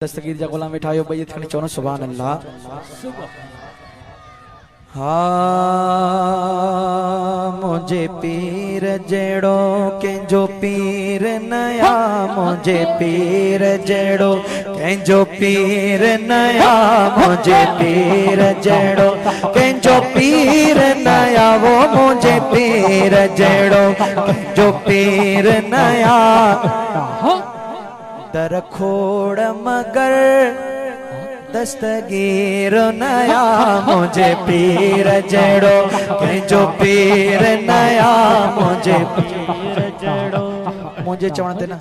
दस्तगीर जा गुलाम बैठायो बैयत खणी चवनो सुभान अल्लाह। हाँ मुझे पीर जेड़ो कंहिंजो पीर नया, मुझे पीर जेड़ो कंहिंजो पीर नया, मुझे पीर जेड़ो कंहिंजो पीर नया, वो मुझे पीर जेड़ो कंहिंजो पीर नया। दर खोड़ मगर दस्तगीर नया, मुझे पीर जेड़ो कंहिंजो पीर नया, मुझे पीर जेड़ो मुझे चवण ते न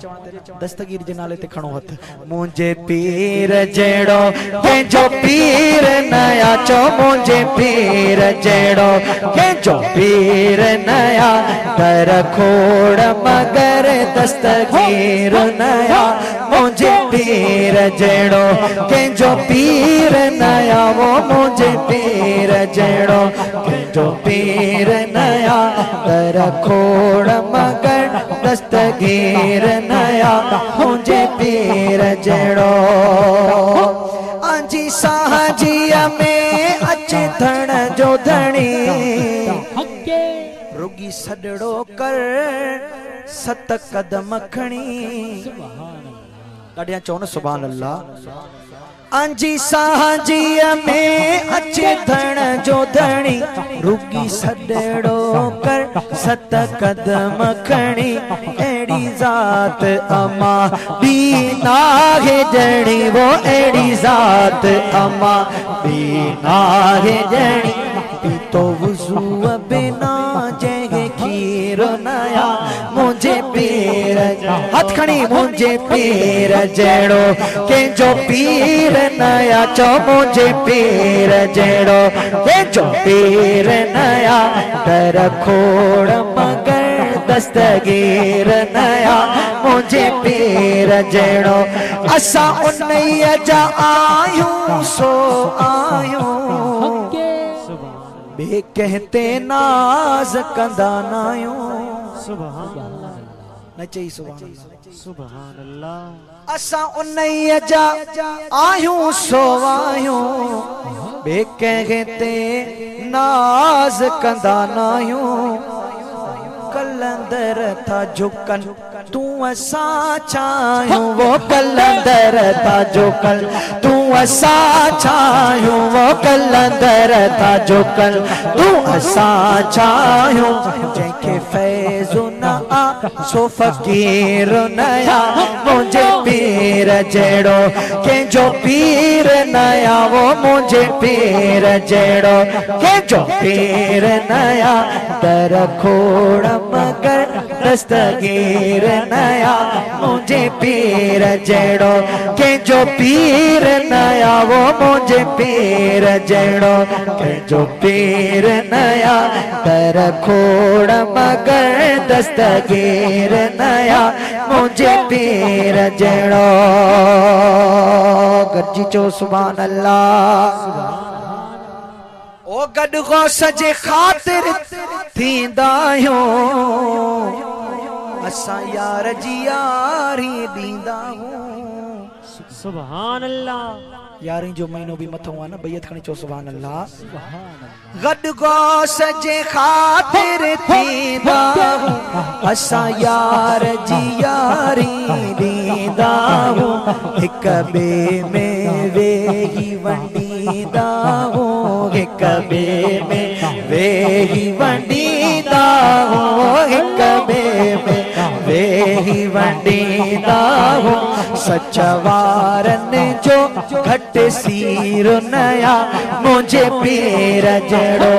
दस्तगीर जे नाले ते खणो हथ। मुझे पीर जेड़ो कंहिंजो पीर नया, चो मुझे पीर जेड़ो कंहिंजो पीर नया। दर खोड़ मगर दस्तगीर नया, मुझे पीर जेड़ो कंहिंजो पीर नया, वो मुझे पीर जेड़ो कंहिंजो पीर नया। दर खोड़ मगर दस्तगीर नया, मुझे पीर जेड़ो। आंजी साहजीअ में अचे धण जो धणी, रुगी सडड़ो कर सत कदम खणी। ॾाढियां चवनि सुभान अल्लाह। आंजी साहजीअ में अचे धण जो धणी, रुगी सडड़ो कर सत कदम खणी। एड़ी ज़ात अमा बी नाहे जणी, वो एड़ी ज़ात अमा बी नाहे जणी। पीतो वुज़ू बिना जंहिं खीर नया, मुझे पीर हथ खणी मुझे पीर जेड़ो कंहिंजो पीर नया, चो मुझे पीर जेड़ो कंहिंजो पीर नया। दर खोड़ मगर दस्तगीर नया, मुझे पीर जेड़ो। असां उन्हीअ जा आयूं सो आयूं, बे कहते नाज कंदा नायूं। न चई सुभान अल्लाह। असां उन्हीअ जा आयूं सो आयूं, बे कहते नाज कंदा नायूं। कलंदर था झुकन तू असां चायूं, वो कलंदर था झुकन तू असां चायूं, वो कलंदर था झुकन तू असां चायूं। जंहिंखे फैज़ न आ सो फ़कीर नया, मुझे पीर जेड़ो कंहिंजो पीर नया, वो मुझे पीर जेड़ो कंहिंजो पीर नया। दर खोड़ मगर दस्तगीर नया, मुझे पीर जेड़ो कंहिंजो पीर नया, वो मुझे पीर जेड़ो कंहिंजो पीर नया। दर खोड़ मगर दस्तगीर नया, मुझे पीर जेड़ो। गॾिजी चो सुभान अल्लाह। ओ गॾु गौस जे ख़ातिर थींदा आहियूं, असां यार जी यारी ॾींदा आहियूं। सुभान अल्लाह। यारहीं जो महीनो भी मथो आहे न, बैयत खणी चो सुभान अल्लाह। गॾु गौस जे ख़ातिर थींदा आहियूं, असां यार जी यारी ॾींदा आहियूं। हिक ॿिए में वेही वंडींदा आहियूं, हिक ॿिए में वेही वंडींदा आहियूं, हिक ॿिए में वेही वंडींदा आहियूं। सच वारनि जो घट सीर नया, मुझे पीर जेड़ो।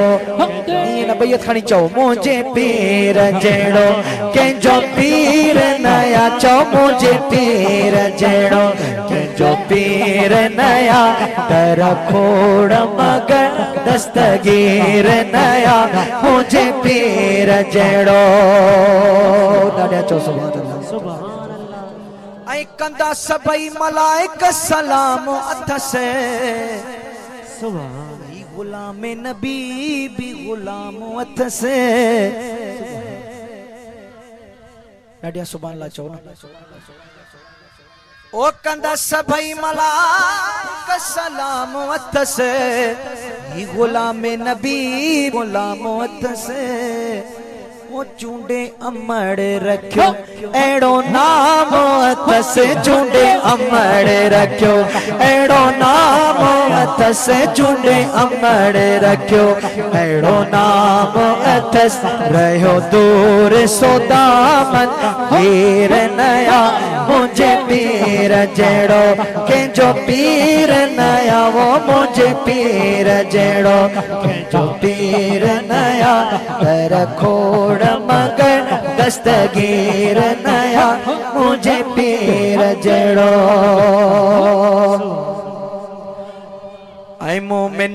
ईअं न बैयत खणी चओ मुझे पीर जेड़ो कंहिंजो पीर नया, चओ मुझे पीर जेड़ो कंहिंजो पीर नया। दर खोड़ मगर दस्तगीर नया, मुझे पीर जेड़ो। ॾाढा चओ सुभान अल्लाह। ऐं कंदा सभई मलाइक सलाम अथ से, ही गुलाम नबी भी गुलाम अथ से। ॾाढा सुभान अल्लाह चओ न। ओ कंदा सभई मलाइक सलाम अथस ही गुलाम नबी गुलाम अथस ओ चूंडे अमड़ रखियो एड़ो नाम अथस चूंडे अमड़ रखियो एड़ो नाम अथस चूंडे अमड़ रखियो एड़ो नाम अथस रहो दूर सोदामन हीर नया मुझे पीर जेड़ो के जो पीर नया वो मुझे पीर जेड़ो के जो पीर नया कर खोड़ मगर दस्तगीर नया मुझे पीर जड़ो। ऐ मोमिन